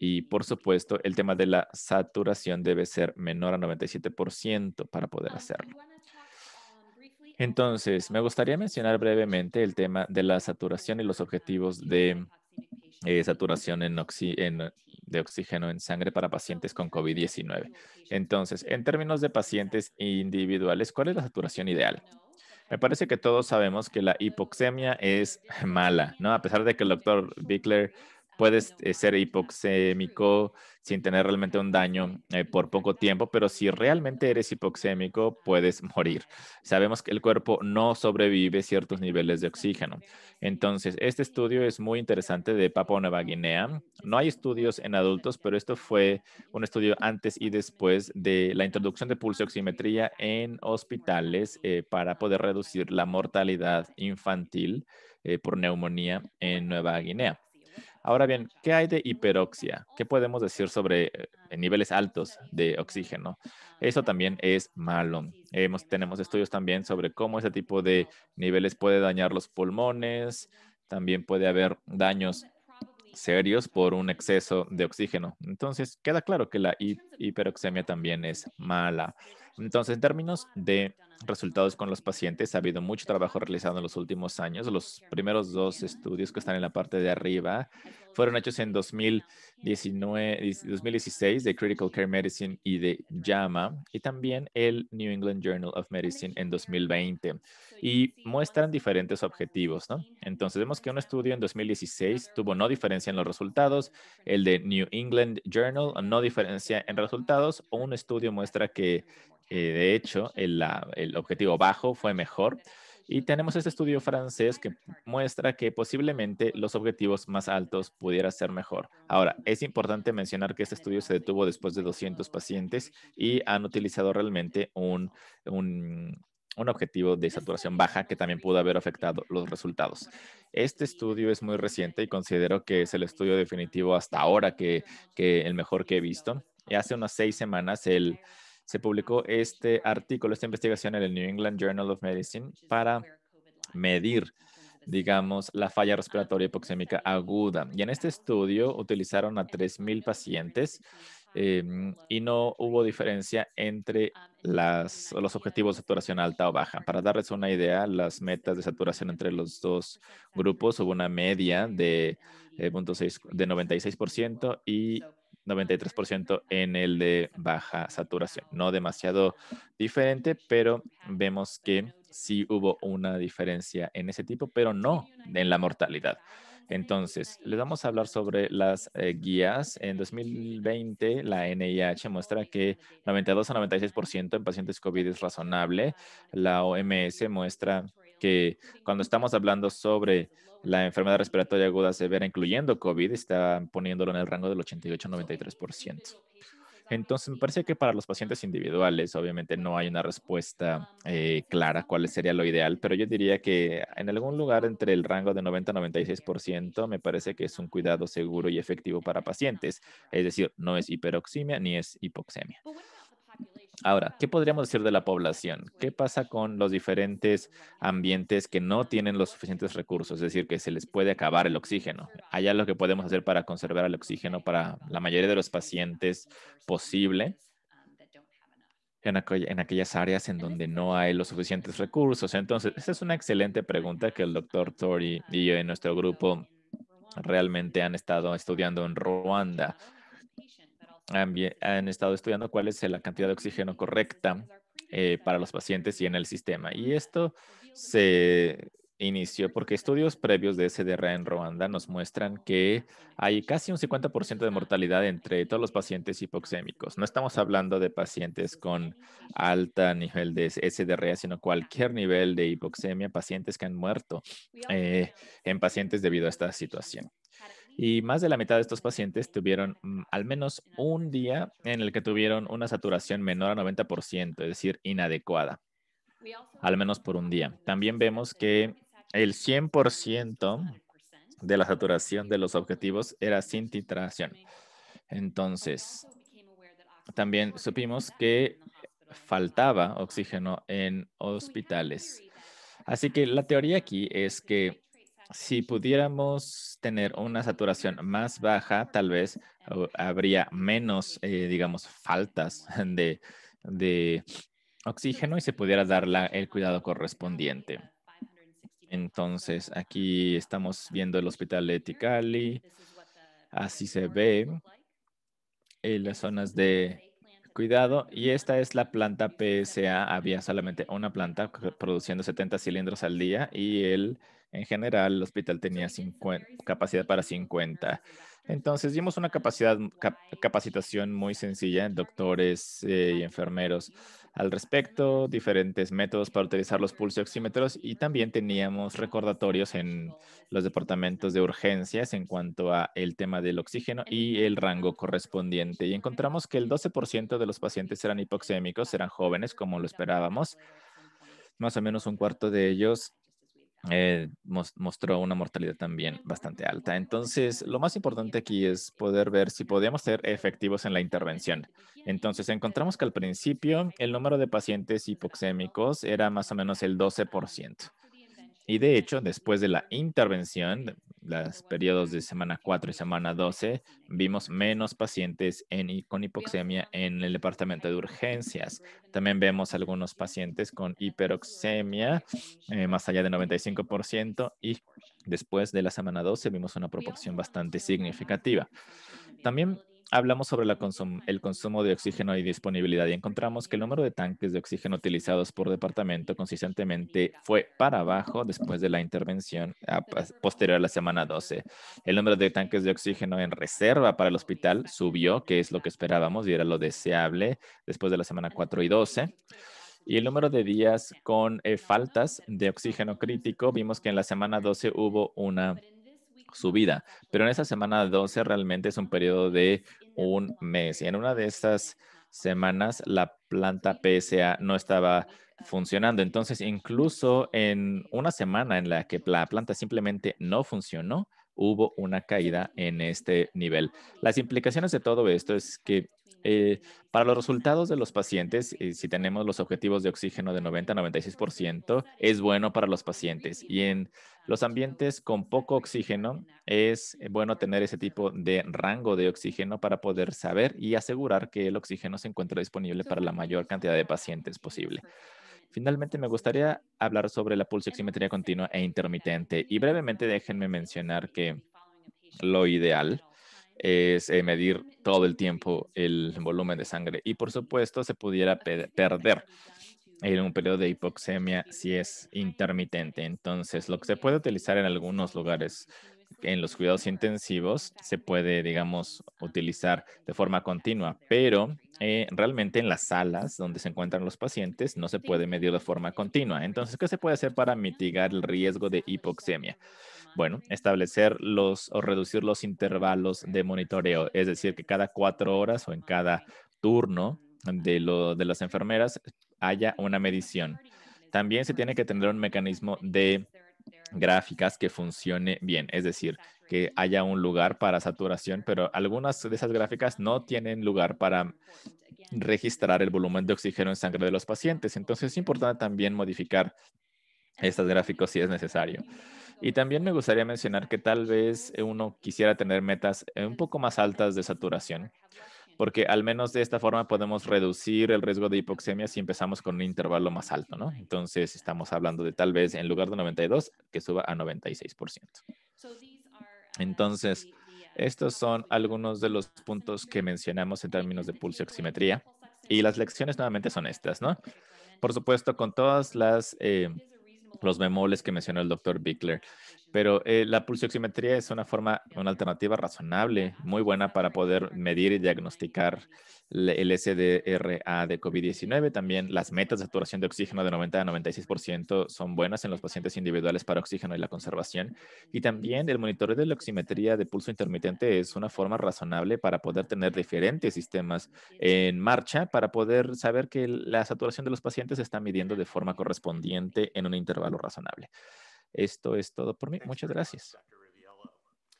Y por supuesto, el tema de la saturación debe ser menor a 97% para poder hacerlo. Entonces, me gustaría mencionar brevemente el tema de la saturación y los objetivos de saturación de oxígeno en sangre para pacientes con COVID-19. Entonces, en términos de pacientes individuales, ¿cuál es la saturación ideal? Me parece que todos sabemos que la hipoxemia es mala, ¿no? A pesar de que el doctor Bickler puede ser hipoxémico sin tener realmente un daño por poco tiempo, pero si realmente eres hipoxémico, puedes morir. Sabemos que el cuerpo no sobrevive ciertos niveles de oxígeno. Entonces, este estudio es muy interesante de Papua Nueva Guinea. No hay estudios en adultos, pero esto fue un estudio antes y después de la introducción de pulsioximetría en hospitales para poder reducir la mortalidad infantil por neumonía en Nueva Guinea. Ahora bien, ¿qué hay de hiperoxia? ¿Qué podemos decir sobre niveles altos de oxígeno? Eso también es malo. Tenemos estudios también sobre cómo ese tipo de niveles puede dañar los pulmones, también puede haber daños serios por un exceso de oxígeno. Entonces, queda claro que la hiperoxemia también es mala. Entonces, en términos de resultados con los pacientes, ha habido mucho trabajo realizado en los últimos años. Los primeros dos estudios que están en la parte de arriba fueron hechos en 2016 de Critical Care Medicine y de JAMA, y también el New England Journal of Medicine en 2020 y muestran diferentes objetivos, ¿no? Entonces vemos que un estudio en 2016 tuvo no diferencia en los resultados, el de New England Journal no diferencia en resultados, o un estudio muestra que de hecho el objetivo bajo fue mejor. Y tenemos este estudio francés que muestra que posiblemente los objetivos más altos pudiera ser mejor. Ahora, es importante mencionar que este estudio se detuvo después de 200 pacientes y han utilizado realmente un un objetivo de saturación baja que también pudo haber afectado los resultados. Este estudio es muy reciente y considero que es el estudio definitivo hasta ahora que el mejor que he visto. Y hace unas 6 semanas se publicó este artículo, esta investigación en el New England Journal of Medicine para medir, digamos, la falla respiratoria hipoxémica aguda. Y en este estudio utilizaron a 3,000 pacientes y no hubo diferencia entre los objetivos de saturación alta o baja. Para darles una idea, las metas de saturación entre los dos grupos hubo una media de, 0,6 de 96% y 93% en el de baja saturación. No demasiado diferente, pero vemos que sí hubo una diferencia en ese tipo, pero no en la mortalidad. Entonces, les vamos a hablar sobre las guías. En 2020, la NIH muestra que 92 a 96% en pacientes COVID es razonable. La OMS muestra que cuando estamos hablando sobre la enfermedad respiratoria aguda severa, incluyendo COVID, está poniéndolo en el rango del 88 a 93%. Entonces, me parece que para los pacientes individuales, obviamente no hay una respuesta clara cuál sería lo ideal, pero yo diría que en algún lugar entre el rango de 90 a 96% me parece que es un cuidado seguro y efectivo para pacientes. Es decir, no es hiperoxemia ni es hipoxemia. Ahora, ¿qué podríamos decir de la población? ¿Qué pasa con los diferentes ambientes que no tienen los suficientes recursos? Es decir, que se les puede acabar el oxígeno. ¿Hay algo que podemos hacer para conservar el oxígeno para la mayoría de los pacientes posible en aquellas áreas en donde no hay los suficientes recursos? Entonces, esa es una excelente pregunta que el doctor Tori y yo en nuestro grupo realmente han estado estudiando en Ruanda. Han estado estudiando cuál es la cantidad de oxígeno correcta para los pacientes y en el sistema. Y esto se inició porque estudios previos de SDR en Ruanda nos muestran que hay casi un 50% de mortalidad entre todos los pacientes hipoxémicos. No estamos hablando de pacientes con alto nivel de SDR, sino cualquier nivel de hipoxemia, pacientes que han muerto en pacientes debido a esta situación. Y más de la mitad de estos pacientes tuvieron al menos un día en el que tuvieron una saturación menor a 90%, es decir, inadecuada, al menos por un día. También vemos que el 100% de la saturación de los objetivos era sin titración. Entonces, también supimos que faltaba oxígeno en hospitales. Así que la teoría aquí es que si pudiéramos tener una saturación más baja, tal vez habría menos, digamos, faltas de oxígeno y se pudiera dar el cuidado correspondiente. Entonces, aquí estamos viendo el hospital de Tikali. Así se ve en las zonas de cuidado. Y esta es la planta PSA. Había solamente una planta produciendo 70 cilindros al día y en general, el hospital tenía capacidad para 50. Entonces, dimos una capacitación muy sencilla en doctores y enfermeros al respecto, diferentes métodos para utilizar los pulsioxímetros y también teníamos recordatorios en los departamentos de urgencias en cuanto a el tema del oxígeno y el rango correspondiente. Y encontramos que el 12% de los pacientes eran hipoxémicos, eran jóvenes, como lo esperábamos. Más o menos un cuarto de ellos mostró una mortalidad también bastante alta. Entonces, lo más importante aquí es poder ver si podemos ser efectivos en la intervención. Entonces, encontramos que al principio el número de pacientes hipoxémicos era más o menos el 12%. Y de hecho, después de la intervención, los periodos de semana 4 y semana 12, vimos menos pacientes con hipoxemia en el departamento de urgencias. También vemos algunos pacientes con hiperoxemia, más allá de 95%, y después de la semana 12 vimos una proporción bastante significativa. También hablamos sobre el consumo de oxígeno y disponibilidad y encontramos que el número de tanques de oxígeno utilizados por departamento consistentemente fue para abajo después de la intervención posterior a la semana 12. El número de tanques de oxígeno en reserva para el hospital subió, que es lo que esperábamos y era lo deseable después de la semana 4 y 12. Y el número de días con faltas de oxígeno crítico, vimos que en la semana 12 hubo una subida, pero en esa semana 12 realmente es un periodo de un mes y en una de estas semanas la planta PSA no estaba funcionando. Entonces, incluso en una semana en la que la planta simplemente no funcionó, hubo una caída en este nivel. Las implicaciones de todo esto es que para los resultados de los pacientes, si tenemos los objetivos de oxígeno de 90-96%, es bueno para los pacientes. Y en los ambientes con poco oxígeno es bueno tener ese tipo de rango de oxígeno para poder saber y asegurar que el oxígeno se encuentra disponible para la mayor cantidad de pacientes posible. Finalmente, me gustaría hablar sobre la pulsioximetría continua e intermitente y brevemente déjenme mencionar que lo ideal es medir todo el tiempo el volumen de sangre y por supuesto se pudiera perder en un periodo de hipoxemia si es intermitente. Entonces, lo que se puede utilizar en algunos lugares, en los cuidados intensivos, se puede, digamos, utilizar de forma continua, pero realmente en las salas donde se encuentran los pacientes no se puede medir de forma continua. Entonces, ¿qué se puede hacer para mitigar el riesgo de hipoxemia? Bueno, establecer o reducir los intervalos de monitoreo, es decir, que cada 4 horas o en cada turno de las enfermeras haya una medición. También se tiene que tener un mecanismo de gráficas que funcione bien, es decir, que haya un lugar para saturación, pero algunas de esas gráficas no tienen lugar para registrar el volumen de oxígeno en sangre de los pacientes. Entonces es importante también modificar estos gráficos si es necesario. Y también me gustaría mencionar que tal vez uno quisiera tener metas un poco más altas de saturación, porque al menos de esta forma podemos reducir el riesgo de hipoxemia si empezamos con un intervalo más alto, ¿no? Entonces estamos hablando de tal vez en lugar de 92, que suba a 96%. Entonces, estos son algunos de los puntos que mencionamos en términos de pulsioximetría. Y las lecciones nuevamente son estas, ¿no? Por supuesto, con todas las los bemoles que mencionó el doctor Bickler. Pero la pulsioximetría es una alternativa razonable, muy buena para poder medir y diagnosticar el SDRA de COVID-19. También las metas de saturación de oxígeno de 90 a 96% son buenas en los pacientes individuales para oxígeno y la conservación. Y también el monitoreo de la oximetría de pulso intermitente es una forma razonable para poder tener diferentes sistemas en marcha para poder saber que la saturación de los pacientes se está midiendo de forma correspondiente en un intervalo razonable. Esto es todo por mí. Muchas gracias.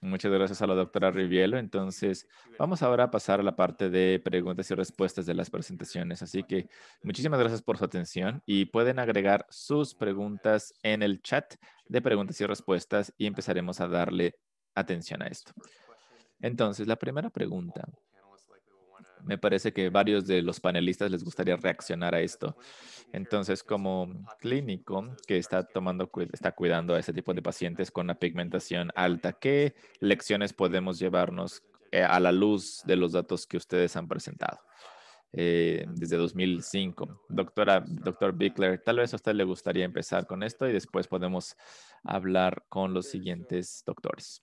Muchas gracias a la doctora Rivielo. Entonces, vamos ahora a pasar a la parte de preguntas y respuestas de las presentaciones. Así que muchísimas gracias por su atención y pueden agregar sus preguntas en el chat de preguntas y respuestas y empezaremos a darle atención a esto. Entonces, la primera pregunta. Me parece que varios de los panelistas les gustaría reaccionar a esto. Entonces, como clínico que está cuidando a este tipo de pacientes con una pigmentación alta, ¿qué lecciones podemos llevarnos a la luz de los datos que ustedes han presentado desde 2005? Doctor Bickler, tal vez a usted le gustaría empezar con esto y después podemos hablar con los siguientes doctores.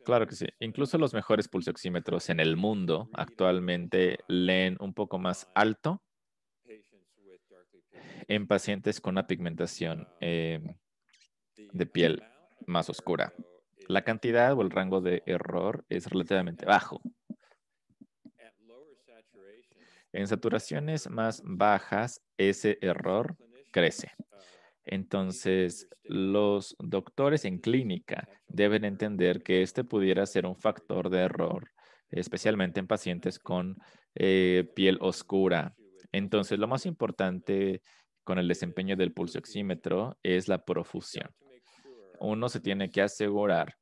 Claro que sí. Incluso los mejores pulsioxímetros en el mundo actualmente leen un poco más alto en pacientes con una pigmentación de piel más oscura. La cantidad o el rango de error es relativamente bajo. En saturaciones más bajas, ese error crece. Entonces, los doctores en clínica deben entender que este pudiera ser un factor de error, especialmente en pacientes con piel oscura. Entonces, lo más importante con el desempeño del pulsioxímetro es la profusión. Uno se tiene que asegurar,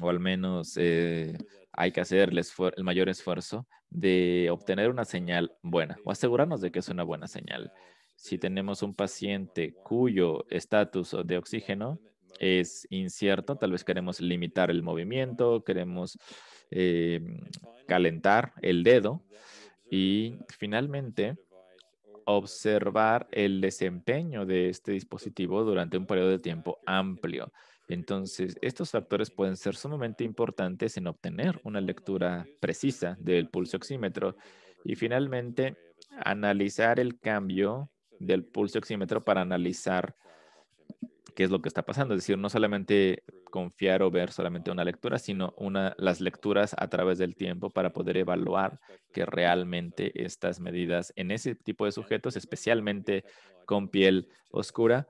o al menos hay que hacer el mayor esfuerzo de obtener una señal buena o asegurarnos de que es una buena señal. Si tenemos un paciente cuyo estatus de oxígeno es incierto, tal vez queremos limitar el movimiento, queremos eh, calentar el dedo y finalmente observar el desempeño de este dispositivo durante un periodo de tiempo amplio. Entonces, estos factores pueden ser sumamente importantes en obtener una lectura precisa del pulso oxímetro y finalmente analizar el cambio del pulso oxímetro para analizar qué es lo que está pasando. Es decir, no solamente confiar o ver solamente una lectura, sino las lecturas a través del tiempo para poder evaluar que realmente estas medidas en ese tipo de sujetos, especialmente con piel oscura,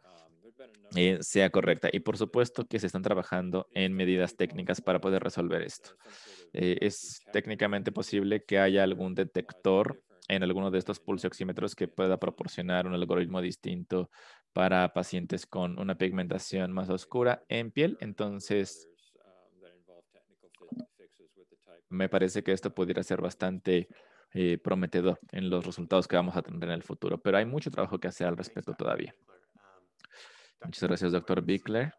sea correcta. Y por supuesto que se están trabajando en medidas técnicas para poder resolver esto. Es técnicamente posible que haya algún detector en alguno de estos pulsioxímetros que pueda proporcionar un algoritmo distinto para pacientes con una pigmentación más oscura en piel. Entonces, me parece que esto pudiera ser bastante prometedor en los resultados que vamos a tener en el futuro, pero hay mucho trabajo que hacer al respecto todavía. Muchas gracias, doctor Bickler.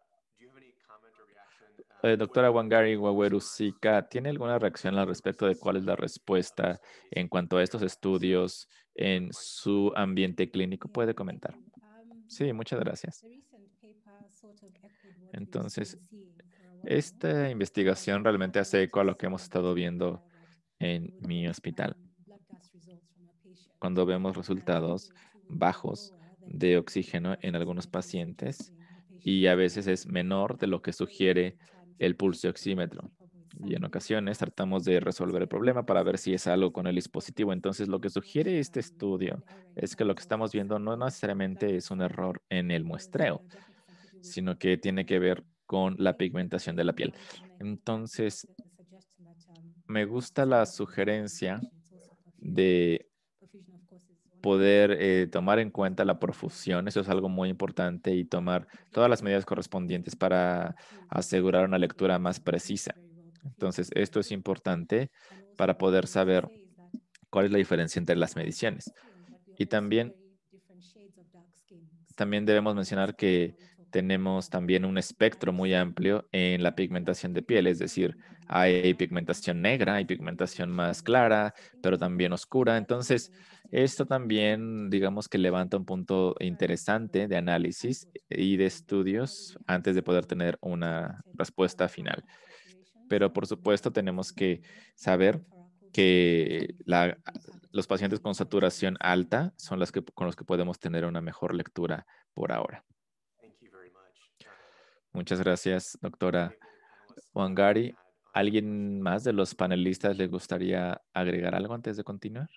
Doctora Wangari Waweru Sika, ¿tiene alguna reacción al respecto de cuál es la respuesta en cuanto a estos estudios en su ambiente clínico? Puede comentar. Sí, muchas gracias. Entonces, esta investigación realmente hace eco a lo que hemos estado viendo en mi hospital. Cuando vemos resultados bajos de oxígeno en algunos pacientes y a veces es menor de lo que sugiere el pulso oxímetro. Y en ocasiones tratamos de resolver el problema para ver si es algo con el dispositivo. Entonces, lo que sugiere este estudio es que lo que estamos viendo no necesariamente es un error en el muestreo, sino que tiene que ver con la pigmentación de la piel. Entonces, me gusta la sugerencia de poder tomar en cuenta la profusión. Eso es algo muy importante y tomar todas las medidas correspondientes para asegurar una lectura más precisa. Entonces, esto es importante para poder saber cuál es la diferencia entre las mediciones. Y también debemos mencionar que tenemos también un espectro muy amplio en la pigmentación de piel, es decir, hay pigmentación negra, hay pigmentación más clara, pero también oscura. Entonces, esto también, digamos que levanta un punto interesante de análisis y de estudios antes de poder tener una respuesta final. Pero por supuesto tenemos que saber que los pacientes con saturación alta son con los que podemos tener una mejor lectura por ahora. Muchas gracias, doctora Wangari. ¿Alguien más de los panelistas le gustaría agregar algo antes de continuar?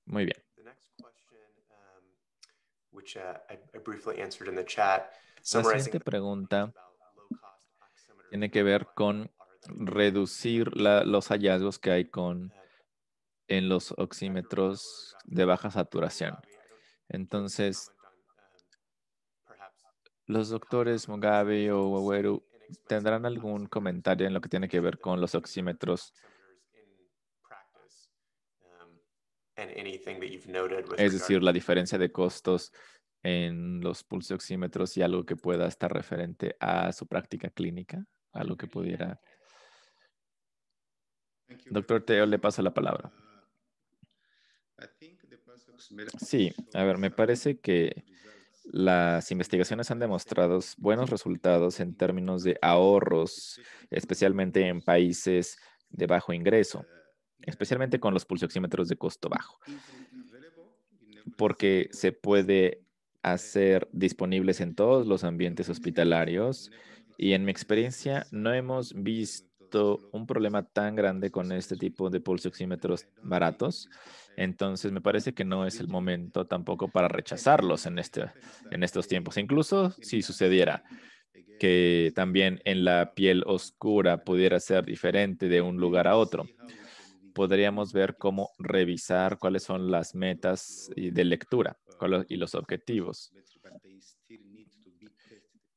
Muy bien. La siguiente pregunta tiene que ver con reducir los hallazgos que hay en los oxímetros de baja saturación. Entonces, los doctores Mugabe o Waweru tendrán algún comentario en lo que tiene que ver con los oxímetros, es decir, la diferencia de costos en los pulsioxímetros y algo que pueda estar referente a su práctica clínica, algo que pudiera. Doctor Teo, le paso la palabra. Sí, a ver, me parece que las investigaciones han demostrado buenos resultados en términos de ahorros, especialmente en países de bajo ingreso, especialmente con los pulsioxímetros de costo bajo, porque se puede hacer disponibles en todos los ambientes hospitalarios y en mi experiencia no hemos visto un problema tan grande con este tipo de pulsioxímetros baratos. Entonces me parece que no es el momento tampoco para rechazarlos en estos tiempos. Incluso si sucediera que también en la piel oscura pudiera ser diferente de un lugar a otro, podríamos ver cómo revisar cuáles son las metas de lectura y los objetivos.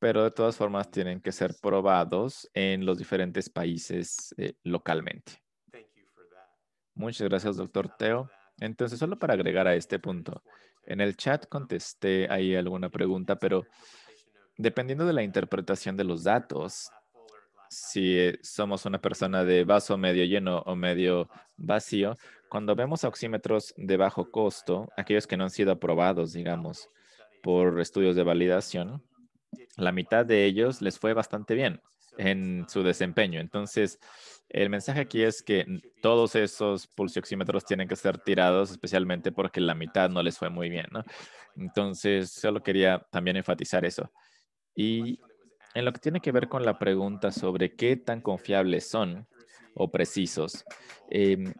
Pero de todas formas tienen que ser probados en los diferentes países localmente. Muchas gracias, doctor Teo. Entonces, solo para agregar a este punto, en el chat contesté ahí alguna pregunta, pero dependiendo de la interpretación de los datos, si somos una persona de vaso medio lleno o medio vacío, cuando vemos oxímetros de bajo costo, aquellos que no han sido aprobados, digamos, por estudios de validación, la mitad de ellos les fue bastante bien en su desempeño. Entonces, el mensaje aquí es que todos esos pulsioxímetros tienen que ser tirados, especialmente porque la mitad no les fue muy bien, ¿no? Entonces, solo quería también enfatizar eso. Y en lo que tiene que ver con la pregunta sobre qué tan confiables son o precisos, em,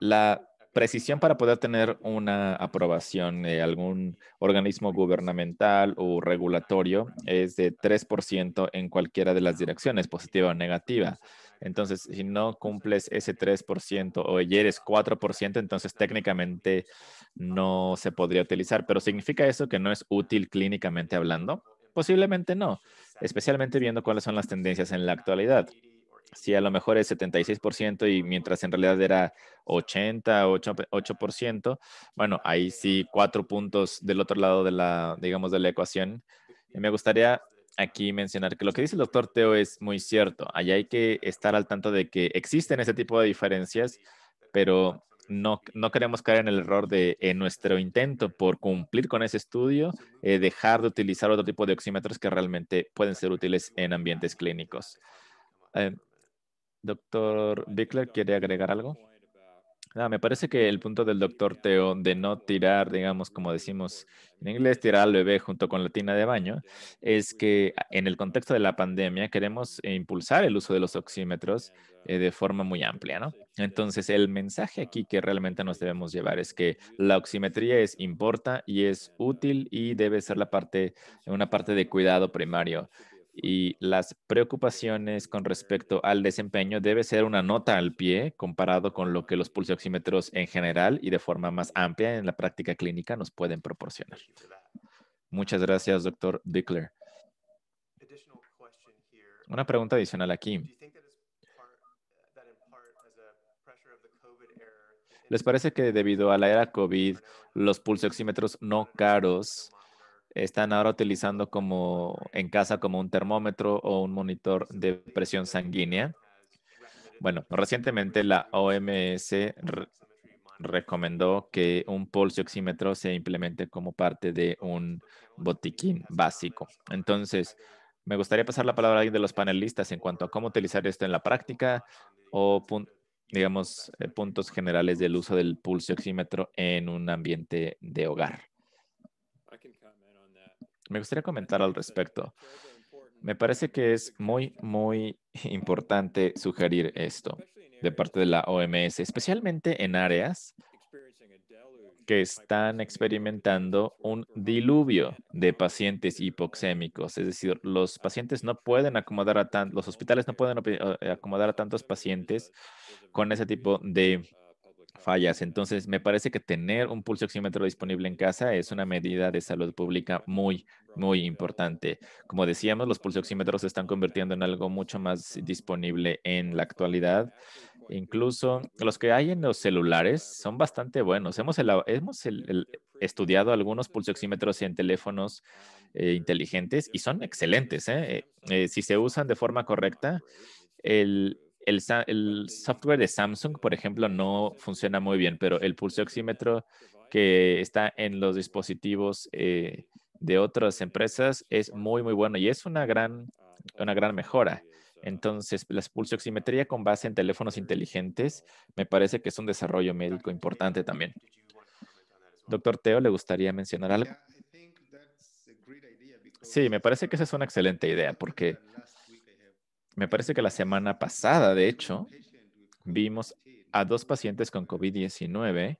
la precisión para poder tener una aprobación de algún organismo gubernamental o regulatorio es de 3% en cualquiera de las direcciones, positiva o negativa. Entonces, si no cumples ese 3% o ya eres 4%, entonces técnicamente no se podría utilizar. Pero ¿significa eso que no es útil clínicamente hablando? Posiblemente no, especialmente viendo cuáles son las tendencias en la actualidad. Si a lo mejor es 76% y mientras en realidad era 80, 8%, bueno, ahí sí 4 puntos del otro lado de la, digamos, de la ecuación. Y me gustaría aquí mencionar que lo que dice el doctor Teo es muy cierto. Allá hay que estar al tanto de que existen ese tipo de diferencias, pero no queremos caer en el error de, en nuestro intento por cumplir con ese estudio, dejar de utilizar otro tipo de oxímetros que realmente pueden ser útiles en ambientes clínicos. Eh, Doctor Bickler, ¿quiere agregar algo? Me parece que el punto del doctor Teo de no tirar, digamos, como decimos en inglés, tirar al bebé junto con la tina de baño, es que en el contexto de la pandemia queremos impulsar el uso de los oxímetros de forma muy amplia, ¿no? Entonces, el mensaje aquí que realmente nos debemos llevar es que la oximetría importa y es útil y debe ser una parte de cuidado primario y las preocupaciones con respecto al desempeño debe ser una nota al pie comparado con lo que los pulsioxímetros en general y de forma más amplia en la práctica clínica nos pueden proporcionar. Muchas gracias, doctor Bickler. Una pregunta adicional aquí. ¿Les parece que debido a la era COVID, los pulsoxímetros no caros están ahora utilizando como en casa como un termómetro o un monitor de presión sanguínea? Bueno, recientemente la OMS recomendó que un pulso oxímetro se implemente como parte de un botiquín básico. Entonces, me gustaría pasar la palabra a alguien de los panelistas en cuanto a cómo utilizar esto en la práctica o, digamos, puntos generales del uso del pulso oxímetro en un ambiente de hogar. Me gustaría comentar al respecto. Me parece que es muy, muy importante sugerir esto de parte de la OMS, especialmente en áreas que están experimentando un diluvio de pacientes hipoxémicos. Es decir, los pacientes no pueden acomodar a tantos, los hospitales no pueden acomodar a tantos pacientes con ese tipo de fallas. Entonces, me parece que tener un pulso oxímetro disponible en casa es una medida de salud pública muy, muy importante. Como decíamos, los pulsoxímetros se están convirtiendo en algo mucho más disponible en la actualidad. Incluso los que hay en los celulares son bastante buenos. Hemos estudiado algunos pulsoxímetros en teléfonos inteligentes y son excelentes, ¿eh? Si se usan de forma correcta, el software de Samsung, por ejemplo, no funciona muy bien, pero el pulso oxímetro que está en los dispositivos de otras empresas es muy, muy bueno y es una gran mejora. Entonces, la pulsioximetría con base en teléfonos inteligentes me parece que es un desarrollo médico importante también. Doctor Teo, ¿le gustaría mencionar algo? Sí, me parece que esa es una excelente idea porque me parece que la semana pasada, de hecho, vimos a dos pacientes con COVID-19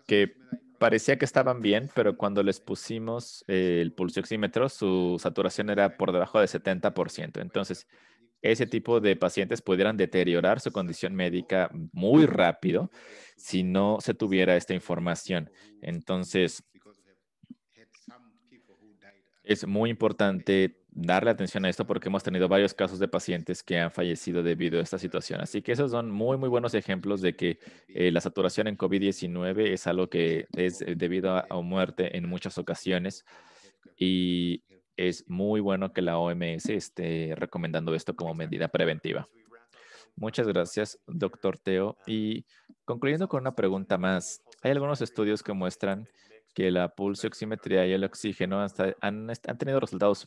que parecía que estaban bien, pero cuando les pusimos el pulso oxímetro, su saturación era por debajo de 70%. Entonces, ese tipo de pacientes pudieran deteriorar su condición médica muy rápido si no se tuviera esta información. Entonces, es muy importante darle atención a esto porque hemos tenido varios casos de pacientes que han fallecido debido a esta situación. Así que esos son muy, muy buenos ejemplos de que la saturación en COVID-19 es algo que es debido a muerte en muchas ocasiones y es muy bueno que la OMS esté recomendando esto como medida preventiva. Muchas gracias, doctor Teo. Y concluyendo con una pregunta más, hay algunos estudios que muestran que la pulsioximetría y el oxígeno han tenido resultados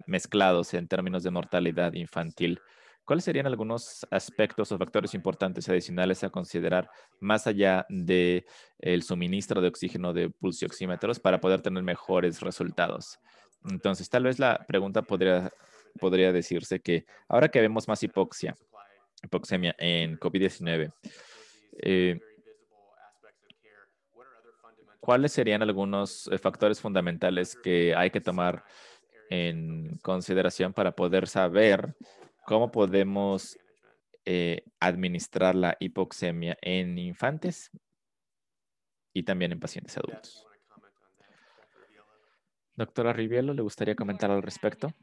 mezclados en términos de mortalidad infantil. ¿Cuáles serían algunos aspectos o factores importantes adicionales a considerar más allá de el suministro de oxígeno de pulsioxímetros para poder tener mejores resultados? Entonces, tal vez la pregunta podría decirse que ahora que vemos más hipoxemia en COVID-19. Eh, ¿Cuáles serían algunos factores fundamentales que hay que tomar en consideración para poder saber cómo podemos administrar la hipoxemia en infantes y también en pacientes adultos? Doctora Rivielo, ¿le gustaría comentar al respecto?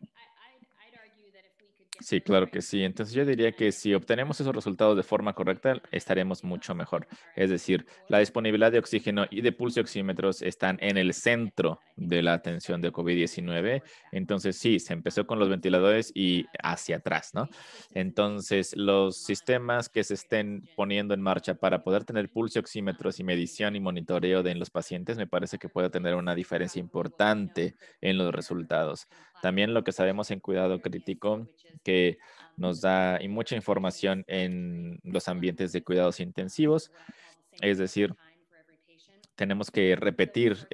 Sí, claro que sí. Entonces yo diría que si obtenemos esos resultados de forma correcta, estaremos mucho mejor. Es decir, la disponibilidad de oxígeno y de pulso oxímetros están en el centro de la atención de COVID-19. Entonces sí, se empezó con los ventiladores y hacia atrás, ¿no? Entonces los sistemas que se estén poniendo en marcha para poder tener pulso oxímetros y medición y monitoreo de en los pacientes, me parece que puede tener una diferencia importante en los resultados. También lo que sabemos en cuidado crítico que nos da y mucha información en los ambientes de cuidados intensivos. Es decir, tenemos que repetir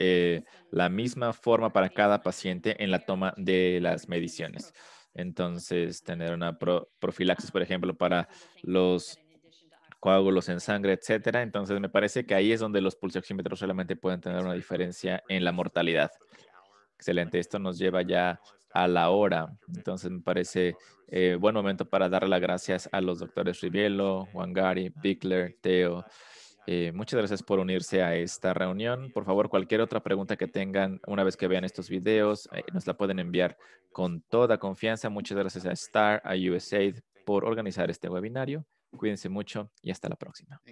la misma forma para cada paciente en la toma de las mediciones. Entonces, tener una profilaxis, por ejemplo, para los coágulos en sangre, etcétera. Entonces, me parece que ahí es donde los pulsioxímetros realmente pueden tener una diferencia en la mortalidad. Excelente, esto nos lleva ya a la hora. Entonces me parece buen momento para darle las gracias a los doctores Rivielo, Wangari, Bickler, Teo. Muchas gracias por unirse a esta reunión. Por favor, cualquier otra pregunta que tengan una vez que vean estos videos, nos la pueden enviar con toda confianza. Muchas gracias a STAR, a USAID por organizar este webinario Cuídense mucho y hasta la próxima.